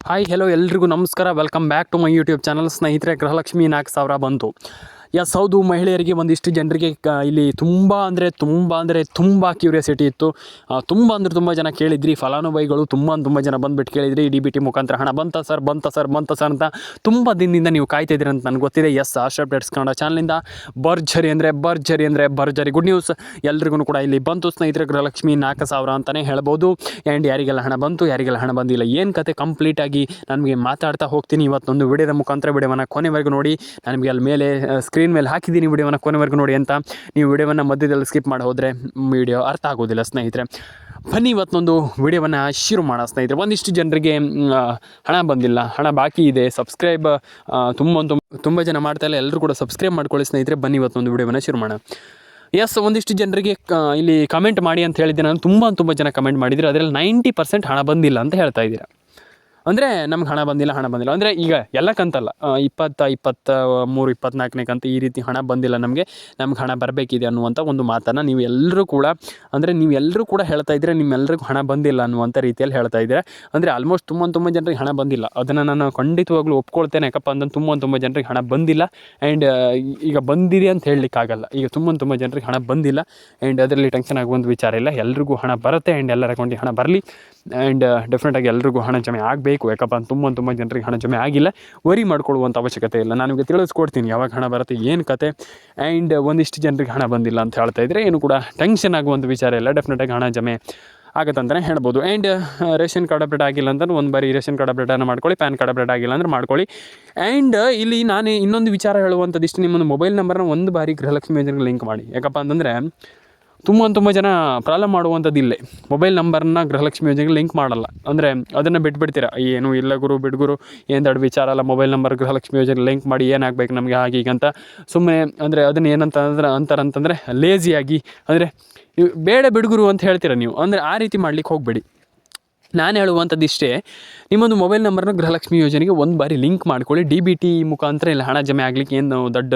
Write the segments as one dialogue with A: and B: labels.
A: Hi hello ಎಲ್ರಿಗೂ ನಮಸ್ಕಾರ. Welcome back to my YouTube channel. ಸ್ನೇಹಿತರೆ, ಗೃಹಲಕ್ಷ್ಮಿ 4,000 ಬಂತು. ಹೌದು, ಮಹಿಳೆಯರಿಗೆ ಒಂದಿಷ್ಟು ಜನರಿಗೆ ಇಲ್ಲಿ ತುಂಬ ಕ್ಯೂರಿಯಾಸಿಟಿ ಇತ್ತು. ತುಂಬ ಜನ ಕೇಳಿದ್ರಿ, ಫಲಾನುಭವಿಗಳು ತುಂಬ ಜನ ಬಂದುಬಿಟ್ಟು ಕೇಳಿದ್ರಿ, DBT ಮುಖಾಂತರ ಹಣ ಬಂತ ಸರ್ ಅಂತ ತುಂಬ ದಿನದಿಂದ ನೀವು ಕಾಯ್ತಿದ್ದೀರಿ ಅಂತ ನನಗೆ ಗೊತ್ತಿದೆ. ಆಶಾ ಅಪ್ಡೇಟ್ಸ್ ಕನ್ನಡ ಚಾನಲಿಂದ ಭರ್ಜರಿ ಗುಡ್ ನ್ಯೂಸ್ ಎಲ್ರಿಗೂ ಕೂಡ ಇಲ್ಲಿ ಬಂತು. ಸ್ನೇಹಿತರೆ, ಗೃಹಲಕ್ಷ್ಮಿ 4,000 ಅಂತಲೇ ಹೇಳ್ಬೋದು. ಆ್ಯಂಡ್ ಯಾರಿಗೆಲ್ಲ ಹಣ ಬಂತು, ಯಾರಿಗೆಲ್ಲ ಹಣ ಬಂದಿಲ್ಲ, ಏನು ಕತೆ ಕಂಪ್ಲೀಟಾಗಿ ನನಗೆ ಮಾತಾಡ್ತಾ ಹೋಗ್ತೀನಿ. ಇವತ್ತೊಂದು ವಿಡಿಯೋದ ಮುಖಾಂತರ ವಿಡಿಯೋವನ್ನು ಕೊನೆವರೆಗೂ ನೋಡಿ. ನನಗೆ ಅಲ್ಲಿ ಮೇಲೆ ಸ್ಕ್ರೀನ್ ಮೇಲೆ ಹಾಕಿದ್ದೀನಿ, ವಿಡಿಯೋವನ್ನು ಕೊನೆವರೆಗೂ ನೋಡಿ ಅಂತ. ನೀವು ವಿಡಿಯೋವನ್ನು ಮಧ್ಯದಲ್ಲಿ ಸ್ಕಿಪ್ ಮಾಡಿ ಹೋದರೆ ವಿಡಿಯೋ ಅರ್ಥ ಆಗೋದಿಲ್ಲ. ಸ್ನೇಹಿತರೆ, ಬನ್ನಿ ಇವತ್ತೊಂದು ವಿಡಿಯೋವನ್ನು ಶುರು ಮಾಡೋಣ. ಸ್ನೇಹಿತರೆ, ಒಂದಿಷ್ಟು ಜನರಿಗೆ ಹಣ ಬಂದಿಲ್ಲ, ಹಣ ಬಾಕಿ ಇದೆ, ಸಬ್ಸ್ಕ್ರೈಬ್ ತುಂಬ ಜನ ಮಾಡ್ತಾ ಇಲ್ಲ. ಎಲ್ಲರೂ ಕೂಡ ಸಬ್ಸ್ಕ್ರೈಬ್ ಮಾಡ್ಕೊಳ್ಳಿ. ಸ್ನೇಹಿತರೆ, ಬನ್ನಿ ಇವತ್ತೊಂದು ವಿಡಿಯೋವನ್ನು ಶುರು ಮಾಡೋಣ. ಒಂದಿಷ್ಟು ಜನರಿಗೆ ಇಲ್ಲಿ ಕಮೆಂಟ್ ಮಾಡಿ ಅಂತ ಹೇಳಿದ್ದೆ ನಾನು. ತುಂಬ ಜನ ಕಮೆಂಟ್ ಮಾಡಿದರೆ ಅದರಲ್ಲಿ 90% ಹಣ ಬಂದಿಲ್ಲ ಅಂತ ಹೇಳ್ತಾ ಇದ್ದೀರಾ. ಅಂದರೆ ನಮ್ಗೆ ಹಣ ಬಂದಿಲ್ಲ ಅಂದರೆ ಈಗ ಎಲ್ಲ ಕಂತಲ್ಲ, 23, 24ನೇ ಕಂತು ಈ ರೀತಿ ಹಣ ಬಂದಿಲ್ಲ, ನಮಗೆ ಹಣ ಬರಬೇಕಿದೆ ಅನ್ನುವಂಥ ಒಂದು ಮಾತನ್ನು ನೀವೆಲ್ಲರೂ ಕೂಡ ಹೇಳ್ತಾ ಇದ್ದೀರಾ. ನಿಮ್ಮೆಲ್ಲರಿಗೂ ಹಣ ಬಂದಿಲ್ಲ ಅನ್ನುವಂಥ ರೀತಿಯಲ್ಲಿ ಹೇಳ್ತಾ ಇದ್ದೀರಾ. ಅಂದರೆ ಆಲ್ಮೋಸ್ಟ್ ತುಂಬ ಜನರಿಗೆ ಹಣ ಬಂದಿಲ್ಲ. ಅದನ್ನು ನಾನು ಖಂಡಿತವಾಗ್ಲೂ ಒಪ್ಕೊಳ್ತೇನೆ. ಯಾಕಪ್ಪ ಅಂತಂದು ತುಂಬ ಜನರಿಗೆ ಹಣ ಬಂದಿಲ್ಲ. ಆ್ಯಂಡ್ ಈಗ ಬಂದಿದೆ ಅಂತ ಹೇಳಲಿಕ್ಕಾಗಲ್ಲ. ಈಗ ತುಂಬ ಜನರಿಗೆ ಹಣ ಬಂದಿಲ್ಲ. ಆ್ಯಂಡ್ ಅದರಲ್ಲಿ ಟೆನ್ಷನ್ ಆಗುವಂಥ ವಿಚಾರ ಇಲ್ಲ. ಎಲ್ರಿಗೂ ಹಣ ಬರುತ್ತೆ. ಆ್ಯಂಡ್ ಎಲ್ಲರ ಅಕೌಂಟಿಗೆ ಹಣ ಬರಲಿ. ಆ್ಯಂಡ್ ಡೆಫಿನೆಟಾಗಿ ಎಲ್ರಿಗೂ ಹಣ ಜಮೆ ಆಗಬೇಕು. ಯಾಕಪ್ಪ ಅಂತ ತುಂಬ ಜನರಿಗೆ ಹಣ ಜಮೆ ಆಗಿಲ್ಲ. ವರಿ ಮಾಡ್ಕೊಳ್ಳುವಂಥ ಅವಶ್ಯಕತೆ ಇಲ್ಲ. ನಾನು ನಿಮಗೆ ತಿಳಿಸ್ಕೊಡ್ತೀನಿ ಯಾವಾಗ ಹಣ ಬರುತ್ತೆ, ಏನು ಕತೆ. ಆ್ಯಂಡ್ ಒಂದಿಷ್ಟು ಜನರಿಗೆ ಹಣ ಬಂದಿಲ್ಲ ಅಂತ ಹೇಳ್ತಾ ಇದ್ದರೆ ಏನು ಕೂಡ ಟೆನ್ಷನ್ ಆಗುವಂಥ ವಿಚಾರ ಇಲ್ಲ. ಡೆಫಿನೆಟಾಗಿ ಹಣ ಜಮೆ ಆಗುತ್ತಂತಲೇ ಹೇಳ್ಬೋದು. ಆ್ಯಂಡ್ ರೇಷನ್ ಕಾರ್ಡ್ ಅಪ್ಡೇಟ್ ಆಗಿಲ್ಲ ಅಂತಂದ್ರೆ ಒಂದು ಬಾರಿ ರೇಷನ್ ಕಾರ್ಡ್ ಅಪ್ಡೇಟನ್ನು ಮಾಡ್ಕೊಳ್ಳಿ. ಪ್ಯಾನ್ ಕಾರ್ಡ್ ಅಪ್ಡೇಟ್ ಆಗಿಲ್ಲ ಅಂದರೆ ಮಾಡ್ಕೊಳ್ಳಿ. ಆ್ಯಂಡ್ ಇಲ್ಲಿ ನಾನು ಇನ್ನೊಂದು ವಿಚಾರ ಹೇಳುವಂಥದ್ದಿಷ್ಟು, ನಿಮ್ಮೊಂದು ಮೊಬೈಲ್ ನಂಬರ್ನ ಒಂದು ಬಾರಿ ಗೃಹಲಕ್ಷ್ಮಿ ಯೋಜನೆಗೆ ಲಿಂಕ್ ಮಾಡಿ. ಯಾಕಪ್ಪ ಅಂತಂದರೆ ತುಂಬ ಜನ ಪ್ರಾಬ್ಲಮ್ ಮಾಡುವಂಥದ್ದು ಇಲ್ಲೇ. ಮೊಬೈಲ್ ನಂಬರ್ನ ಗೃಹಲಕ್ಷ್ಮಿ ಯೋಜನೆಗೆ ಲಿಂಕ್ ಮಾಡಲ್ಲ. ಅಂದರೆ ಅದನ್ನು ಬಿಟ್ಬಿಡ್ತೀರಾ. ಏನು ಇಲ್ಲ ಗುರು, ಬಿಡ್ಗುರು, ಏನು ದೊಡ್ಡ ವಿಚಾರ ಅಲ್ಲ, ಮೊಬೈಲ್ ನಂಬರ್ ಗೃಹಲಕ್ಷ್ಮಿ ಯೋಜನೆಗೆ ಲಿಂಕ್ ಮಾಡಿ ಏನಾಗಬೇಕು ನಮಗೆ ಹಾಗೆ ಹೀಗಂತ ಸುಮ್ಮನೆ ಅಂದರೆ ಅದನ್ನು ಅಂತಾರಂತಂದರೆ ಲೇಜಿಯಾಗಿ, ಅಂದರೆ ಬೇಡ ಬಿಡ್ಗುರು ಅಂತ ಹೇಳ್ತೀರ ನೀವು. ಅಂದರೆ ಆ ರೀತಿ ಮಾಡ್ಲಿಕ್ಕೆ ಹೋಗಬೇಡಿ. ನಾನು ಹೇಳುವಂಥದ್ದು ಇಷ್ಟೇ, ನಿಮ್ಮೊಂದು ಮೊಬೈಲ್ ನಂಬರ್ನ ಗೃಹಲಕ್ಷ್ಮಿ ಯೋಜನೆಗೆ ಒಂದು ಬಾರಿ ಲಿಂಕ್ ಮಾಡ್ಕೊಳ್ಳಿ. DBT ಮುಖಾಂತರ ಇಲ್ಲಿ ಹಣ ಜಮೆ ಆಗಲಿಕ್ಕೆ ಏನು ದೊಡ್ಡ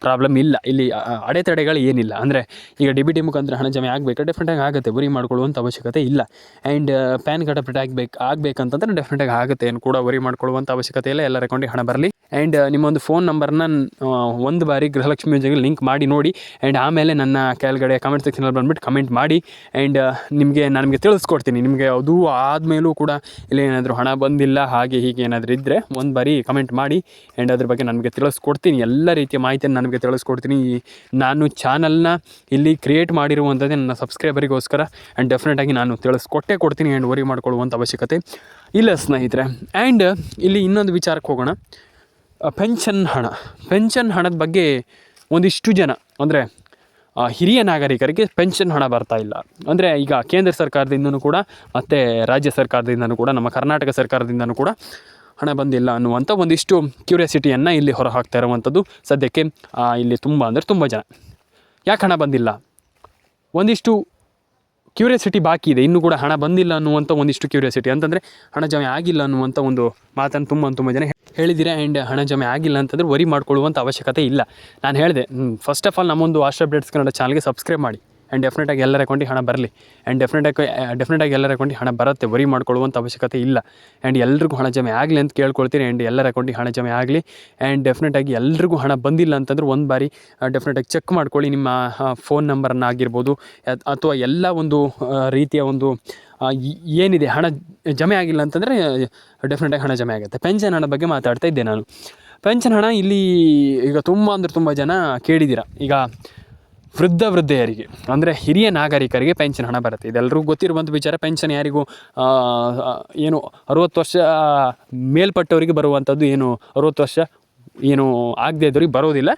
A: ಪ್ರಾಬ್ಲಮ್ ಇಲ್ಲ. ಇಲ್ಲಿ ಅಡೆತಡೆಗಳು ಏನಿಲ್ಲ. ಅಂದರೆ ಈಗ DBT ಮುಖಾಂತರ ಹಣ ಜಮೆ ಆಗಬೇಕು, ಡೆಫಿನೆಟಾಗಿ ಆಗುತ್ತೆ. ವರಿ ಮಾಡ್ಕೊಳ್ಳುವಂಥ ಅವಶ್ಯಕತೆ ಇಲ್ಲ. ಆ್ಯಂಡ್ ಪ್ಯಾನ್ ಕಾರ್ಡ್ ಅಪ್ಡೇಟ್ ಆಗಬೇಕಂತಂದ್ರೆ ಡೆಫಿನೆಟಾಗಿ ಆಗುತ್ತೆ. ಏನು ಕೂಡ ವರಿ ಮಾಡ್ಕೊಳ್ಳುವಂಥ ಅವಶ್ಯಕತೆ ಇಲ್ಲ. ಎಲ್ಲರ ಅಕೌಂಟಿಗೆ ಹಣ ಬರಲಿ. ಆ್ಯಂಡ್ ನಿಮ್ಮೊಂದು ಫೋನ್ ನಂಬರ್ನ ಒಂದು ಬಾರಿ ಗೃಹಲಕ್ಷ್ಮಿ ಯೋಜನೆಗೆ ಲಿಂಕ್ ಮಾಡಿ ನೋಡಿ. ಆ್ಯಂಡ್ ಆಮೇಲೆ ನನ್ನ ಕೆಳಗಡೆ ಕಮೆಂಟ್ ಸೆಕ್ಷನಲ್ಲಿ ಬಂದುಬಿಟ್ಟು ಕಮೆಂಟ್ ಮಾಡಿ. ಆ್ಯಂಡ್ ನಾನು ನಿಮಗೆ ತಿಳಿಸ್ಕೊಡ್ತೀನಿ. ನಿಮಗೆ ಅದು ಆದಮೇಲೂ ಕೂಡ ಇಲ್ಲಿ ಏನಾದರೂ ಹಣ ಬಂದಿಲ್ಲ ಹಾಗೆ ಹೀಗೆ ಏನಾದರೂ ಇದ್ದರೆ ಒಂದು ಬಾರಿ ಕಮೆಂಟ್ ಮಾಡಿ. ಆ್ಯಂಡ್ ಅದ್ರ ಬಗ್ಗೆ ನನಗೆ ತಿಳಿಸ್ಕೊಡ್ತೀನಿ. ಎಲ್ಲ ರೀತಿಯ ಮಾಹಿತಿಯನ್ನು ನನಗೆ ತಿಳಿಸ್ಕೊಡ್ತೀನಿ. ನಾನು ಚಾನಲ್ನ ಇಲ್ಲಿ ಕ್ರಿಯೇಟ್ ಮಾಡಿರುವಂಥದ್ದೇ ನನ್ನ ಸಬ್ಸ್ಕ್ರೈಬರಿಗೋಸ್ಕರ. ಆ್ಯಂಡ್ ಡೆಫಿನೆಟಾಗಿ ನಾನು ಕೊಡ್ತೀನಿ. ಆ್ಯಂಡ್ ವರಿ ಮಾಡ್ಕೊಳ್ಳುವಂಥ ಅವಶ್ಯಕತೆ ಇಲ್ಲ ಸ್ನೇಹಿತರೆ. ಆ್ಯಂಡ್ ಇಲ್ಲಿ ಇನ್ನೊಂದು ವಿಚಾರಕ್ಕೆ ಹೋಗೋಣ. ಪೆನ್ಷನ್ ಹಣದ ಬಗ್ಗೆ ಒಂದಿಷ್ಟು ಜನ, ಅಂದರೆ ಹಿರಿಯ ನಾಗರಿಕರಿಗೆ ಪೆನ್ಷನ್ ಹಣ ಬರ್ತಾ ಇಲ್ಲ. ಅಂದರೆ ಈಗ ಕೇಂದ್ರ ಸರ್ಕಾರದಿಂದನೂ ಕೂಡ ಮತ್ತು ರಾಜ್ಯ ಸರ್ಕಾರದಿಂದನೂ ಕೂಡ, ನಮ್ಮ ಕರ್ನಾಟಕ ಸರ್ಕಾರದಿಂದನೂ ಕೂಡ ಹಣ ಬಂದಿಲ್ಲ ಅನ್ನುವಂಥ ಒಂದಿಷ್ಟು ಕ್ಯೂರಿಯಾಸಿಟಿಯನ್ನು ಇಲ್ಲಿ ಹೊರ ಹಾಕ್ತಾ ಇರುವಂಥದ್ದು ಸದ್ಯಕ್ಕೆ ಇಲ್ಲಿ ತುಂಬ ಜನ. ಯಾಕೆ ಹಣ ಬಂದಿಲ್ಲ? ಒಂದಿಷ್ಟು ಕ್ಯೂರಿಯಾಸಿಟಿ ಬಾಕಿ ಇದೆ. ಇನ್ನೂ ಕೂಡ ಹಣ ಬಂದಿಲ್ಲ ಅನ್ನುವಂಥ ಒಂದಿಷ್ಟು ಕ್ಯೂರಿಯಾಸಿಟಿ. ಅಂತಂದರೆ ಹಣ ಜಮೆ ಆಗಿಲ್ಲ ಅನ್ನುವಂಥ ಒಂದು ಮಾತನ್ನು ತುಂಬ ಜನ ಹೇಳಿದ್ದೀರಾ. ಆ್ಯಂಡ್ ಹಣ ಜಮೆ ಆಗಿಲ್ಲ ಅಂತಂದರೆ ವರಿ ಮಾಡ್ಕೊಳ್ಳುವಂಥ ಅವಶ್ಯಕತೆ ಇಲ್ಲ. ನಾನು ಹೇಳಿದೆ, ಫಸ್ಟ್ ಆಫ್ ಆಲ್ ನಮ್ಮೊಂದು ಆಶಾ ಅಪ್ಡೇಟ್ಸ್ ಕನ್ನಡ ಚಾನಲ್ಗೆ ಸಬ್ಸ್ಕ್ರೈಬ್ ಮಾಡಿ. ಆ್ಯಂಡ್ ಡೆಫಿನೆಟಾಗಿ ಎಲ್ಲರ ಅಕೌಂಟಿಗೆ ಹಣ ಬರಲಿ. ಆ್ಯಂಡ್ ಡೆಫಿನೆಟಾಗಿ ಎಲ್ಲರ ಅಕೌಂಟಿಗೆ ಹಣ ಬರುತ್ತೆ. ವರಿ ಮಾಡ್ಕೊಳ್ಳುವಂಥ ಅವಶ್ಯಕತೆ ಇಲ್ಲ. ಆ್ಯಂಡ್ ಎಲ್ರಿಗೂ ಹಣ ಜಮೆ ಆಗಲಿ ಅಂತ ಕೇಳ್ಕೊಳ್ತೀನಿ. ಆ್ಯಂಡ್ ಎಲ್ಲರ ಅಕೌಂಟಿಗೆ ಹಣ ಜಮೆ ಆಗಲಿ. ಆ್ಯಂಡ್ ಡೆಫಿನೆಟಾಗಿ ಎಲ್ರಿಗೂ ಹಣ ಬಂದಿಲ್ಲ ಅಂತಂದ್ರೆ ಒಂದು ಬಾರಿ ಡೆಫಿನೆಟಾಗಿ ಚೆಕ್ ಮಾಡ್ಕೊಳ್ಳಿ. ನಿಮ್ಮ ಫೋನ್ ನಂಬರನ್ನು ಆಗಿರ್ಬೋದು ಅಥವಾ ಎಲ್ಲ ಒಂದು ರೀತಿಯ ಒಂದು ಏನಿದೆ, ಹಣ ಜಮೆ ಆಗಿಲ್ಲ ಅಂತಂದರೆ ಡೆಫಿನೆಟಾಗಿ ಹಣ ಜಮೆ ಆಗುತ್ತೆ. ಪೆನ್ಷನ್ ಹಣ ಬಗ್ಗೆ ಮಾತಾಡ್ತಾ ಇದ್ದೆ ನಾನು. ಪೆನ್ಷನ್ ಹಣ ಇಲ್ಲಿ ಈಗ ತುಂಬ ಜನ ಕೇಳಿದ್ದೀರ. ಈಗ ವೃದ್ಧೆಯರಿಗೆ, ಅಂದರೆ ಹಿರಿಯ ನಾಗರಿಕರಿಗೆ ಪೆನ್ಷನ್ ಹಣ ಬರುತ್ತೆ. ಇದೆಲ್ಲರಿಗೂ ಗೊತ್ತಿರುವಂಥ ವಿಚಾರ. ಪೆನ್ಷನ್ ಯಾರಿಗೂ 60 ವರ್ಷ ಮೇಲ್ಪಟ್ಟವರಿಗೆ ಬರುವಂಥದ್ದು, 60 ವರ್ಷ ಆಗದೆ ಇದ್ದವ್ರಿಗೆ ಬರೋದಿಲ್ಲ.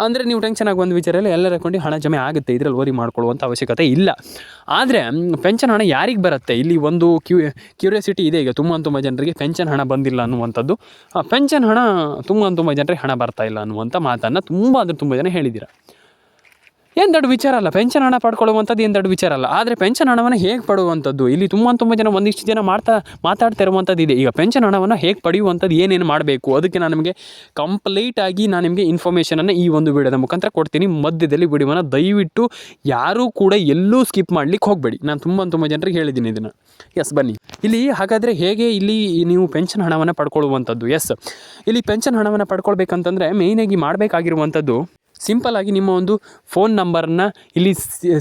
A: ಅಂದರೆ ನೀವು ಟೆನ್ಷನ್ ಆಗುವಂಥ ವಿಚಾರ ಇಲ್ಲ. ಎಲ್ಲರ ಅಕೌಂಟಿಗೆ ಹಣ ಜಮೆ ಆಗುತ್ತೆ. ಇದರಲ್ಲಿ ವರಿ ಮಾಡ್ಕೊಳ್ಳುವಂಥ ಅವಶ್ಯಕತೆ ಇಲ್ಲ. ಆದರೆ ಪೆನ್ಷನ್ ಹಣ ಯಾರಿಗೆ ಬರುತ್ತೆ? ಇಲ್ಲಿ ಒಂದು ಕ್ಯೂರಿಯಾಸಿಟಿ ಇದೆ. ಈಗ ತುಂಬ ಜನರಿಗೆ ಪೆನ್ಷನ್ ಹಣ ಬಂದಿಲ್ಲ ಅನ್ನುವಂಥದ್ದು. ಪೆನ್ಷನ್ ಹಣ ತುಂಬ ಜನರಿಗೆ ಹಣ ಬರ್ತಾ ಇಲ್ಲ ಅನ್ನುವಂಥ ಮಾತನ್ನು ತುಂಬ ಜನ ಹೇಳಿದ್ದೀರ. ಏನು ದೊಡ್ಡ ವಿಚಾರ ಅಲ್ಲ. ಪೆನ್ಷನ್ ಹಣ ಪಡ್ಕೊಳ್ಳುವಂಥದ್ದು ಏನು ದೊಡ್ಡ ವಿಚಾರ ಅಲ್ಲ. ಆದರೆ ಪೆನ್ಷನ್ ಹಣವನ್ನು ಹೇಗೆ ಪಡೆಯುವಂಥದ್ದು, ಇಲ್ಲಿ ತುಂಬ ಜನ ಒಂದಿಷ್ಟು ಜನ ಮಾತಾಡ್ತಾ ಇರುವಂಥದ್ದು ಇದೆ. ಈಗ ಪೆನ್ಷನ್ ಹಣವನ್ನು ಹೇಗೆ ಪಡೆಯುವಂಥದ್ದು, ಏನೇನು ಮಾಡಬೇಕು, ಅದಕ್ಕೆ ನಾನು ನಿಮಗೆ ಕಂಪ್ಲೀಟಾಗಿ ನಾನು ನಿಮಗೆ ಇನ್ಫಾರ್ಮೇಷನನ್ನು ಈ ಒಂದು ವಿಡಿಯೋದ ಮುಖಾಂತರ ಕೊಡ್ತೀನಿ. ಮಧ್ಯದಲ್ಲಿ ವಿಡಿಯೋವನ್ನು ದಯವಿಟ್ಟು ಯಾರೂ ಕೂಡ ಎಲ್ಲೂ ಸ್ಕಿಪ್ ಮಾಡಲಿಕ್ಕೆ ಹೋಗಬೇಡಿ. ನಾನು ತುಂಬ ಜನರಿಗೆ ಹೇಳಿದ್ದೀನಿ ಇದನ್ನು. ಎಸ್, ಬನ್ನಿ ಇಲ್ಲಿ. ಹಾಗಾದರೆ ಹೇಗೆ ಇಲ್ಲಿ ನೀವು ಪೆನ್ಷನ್ ಹಣವನ್ನು ಪಡ್ಕೊಳ್ಳುವಂಥದ್ದು? ಎಸ್, ಇಲ್ಲಿ ಪೆನ್ಷನ್ ಹಣವನ್ನು ಪಡ್ಕೊಳ್ಬೇಕಂತಂದರೆ ಮೇಯ್ನಾಗಿ ಮಾಡಬೇಕಾಗಿರುವಂಥದ್ದು ಸಿಂಪಲ್ಲಾಗಿ ನಿಮ್ಮ ಒಂದು ಫೋನ್ ನಂಬರನ್ನು ಇಲ್ಲಿ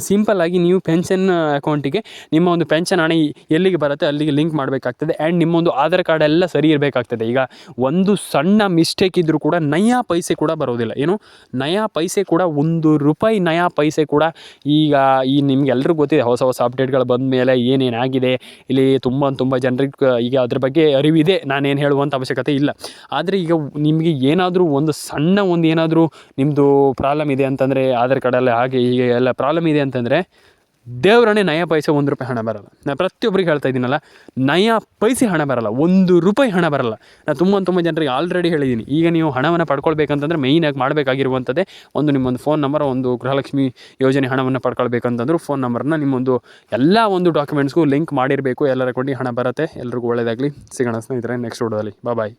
A: ಸಿಂಪಲ್ಲಾಗಿ ನೀವು ಪೆನ್ಷನ್ ಅಕೌಂಟಿಗೆ ನಿಮ್ಮ ಒಂದು ಪೆನ್ಷನ್ ಹಣ ಎಲ್ಲಿಗೆ ಬರುತ್ತೆ ಅಲ್ಲಿಗೆ ಲಿಂಕ್ ಮಾಡಬೇಕಾಗ್ತದೆ. ಆ್ಯಂಡ್ ನಿಮ್ಮೊಂದು ಆಧಾರ್ ಕಾರ್ಡ್ ಎಲ್ಲ ಸರಿ ಇರಬೇಕಾಗ್ತದೆ. ಈಗ ಒಂದು ಸಣ್ಣ ಮಿಸ್ಟೇಕ್ ಇದ್ದರೂ ಕೂಡ ನಯಾ ಪೈಸೆ ಕೂಡ ಬರೋದಿಲ್ಲ. ಏನು ನಯಾ ಪೈಸೆ ಕೂಡ, ₹1 ನಯಾ ಪೈಸೆ ಕೂಡ ಈಗ ನಿಮ್ಗೆಲ್ರಿಗೂ ಗೊತ್ತಿದೆ, ಹೊಸ ಅಪ್ಡೇಟ್ಗಳು ಬಂದ ಮೇಲೆ ಏನೇನಾಗಿದೆ ಇಲ್ಲಿ ತುಂಬ ಜನರಿಗೆ ಈಗ ಅದ್ರ ಬಗ್ಗೆ ಅರಿವಿದೆ. ನಾನೇನು ಹೇಳುವಂಥ ಅವಶ್ಯಕತೆ ಇಲ್ಲ. ಆದರೆ ಈಗ ನಿಮಗೆ ಏನಾದರೂ ಒಂದು ಸಣ್ಣ ಒಂದು ಏನಾದರೂ ನಿಮ್ಮದು ಪ್ರಾಬ್ಲಮ್ ಇದೆ ಅಂತಂದರೆ, ಆಧಾರ್ ಕಾರ್ಡಲ್ಲಿ ಹಾಗೆ ಹೀಗೆ ಎಲ್ಲ ಪ್ರಾಬ್ಲಮ್ ಇದೆ ಅಂತಂದರೆ ದೇವರನ್ನೇ ನಯಾ ಪೈಸೆ ₹1 ಹಣ ಬರೋಲ್ಲ. ನಾನು ಪ್ರತಿಯೊಬ್ಬರಿಗೆ ಹೇಳ್ತಾ ಇದ್ದೀನಲ್ಲ, ನಯಾ ಪೈಸೆ ಹಣ ಬರೋಲ್ಲ, ₹1 ಹಣ ಬರೋಲ್ಲ. ನಾನು ತುಂಬ ಜನರಿಗೆ ಆಲ್ರೆಡಿ ಹೇಳಿದ್ದೀನಿ. ಈಗ ನೀವು ಹಣವನ್ನು ಪಡ್ಕೊಳ್ಬೇಕಂತಂದರೆ ಮೇಯ್ನಾಗಿ ಮಾಡಬೇಕಾಗಿರುವಂಥದ್ದೇ ನಿಮ್ಮೊಂದು ಫೋನ್ ನಂಬರ್, ಒಂದು ಗೃಹಲಕ್ಷ್ಮಿ ಯೋಜನೆ ಹಣವನ್ನು ಪಡ್ಕೊಳ್ಬೇಕಂತಂದ್ರೆ ಫೋನ್ ನಂಬರ್ನ ನಿಮ್ಮೊಂದು ಎಲ್ಲ ಒಂದು ಡಾಕ್ಯುಮೆಂಟ್ಸ್ಗೂ ಲಿಂಕ್ ಮಾಡಿರಬೇಕು. ಎಲ್ಲರ ಕೊಂಡು ಹಣ ಬರುತ್ತೆ. ಎಲ್ರಿಗೂ ಒಳ್ಳೆಯದಾಗಲಿ. ಸಿಗೋಣ ಸ್ನೇಹಿತರೆ ನೆಕ್ಸ್ಟ್ ವಿಡಿಯೋದಲ್ಲಿ. ಬಾಯ್.